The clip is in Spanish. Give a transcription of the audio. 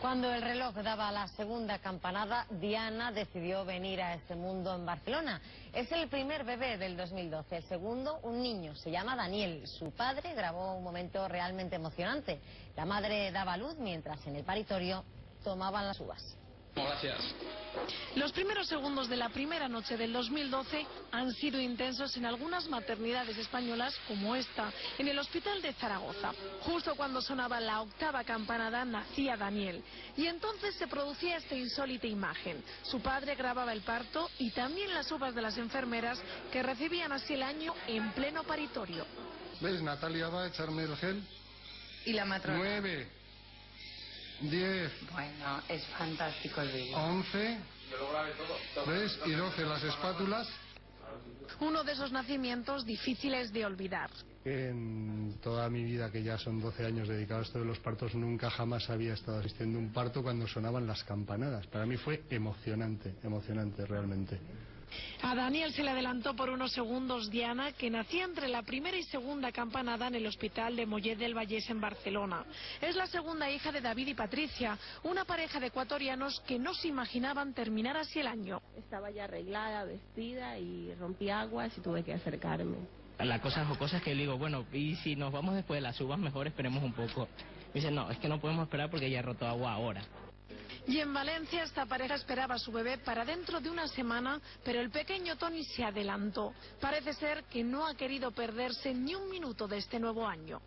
Cuando el reloj daba la segunda campanada, Diana decidió venir a este mundo en Barcelona. Es el primer bebé del 2012. El segundo, un niño, se llama Daniel. Su padre grabó un momento realmente emocionante. La madre daba a luz mientras en el paritorio tomaban las uvas. Gracias. Los primeros segundos de la primera noche del 2012 han sido intensos en algunas maternidades españolas como esta, en el hospital de Zaragoza. Justo cuando sonaba la octava campanada nacía Daniel y entonces se producía esta insólita imagen. Su padre grababa el parto y también las uvas de las enfermeras que recibían así el año en pleno paritorio. ¿Ves? Natalia va a echarme el gel. Y la matrona. 9, 10. Bueno, es fantástico el vídeo. 11. ¿Ves? Y 12 las espátulas. Uno de esos nacimientos difíciles de olvidar. En toda mi vida, que ya son 12 años dedicados a esto de los partos, nunca jamás había estado asistiendo a un parto cuando sonaban las campanadas. Para mí fue emocionante, emocionante realmente. A Daniel se le adelantó por unos segundos Diana, que nacía entre la primera y segunda campanada en el hospital de Mollet del Vallès en Barcelona. Es la segunda hija de David y Patricia, una pareja de ecuatorianos que no se imaginaban terminar así el año. Estaba ya arreglada, vestida y rompí aguas y tuve que acercarme. La cosa jocosa es que le digo, bueno, y si nos vamos después de las uvas, mejor esperemos un poco. Me dice, no, es que no podemos esperar porque ya he roto agua ahora. Y en Valencia esta pareja esperaba a su bebé para dentro de una semana, pero el pequeño Toni se adelantó. Parece ser que no ha querido perderse ni un minuto de este nuevo año.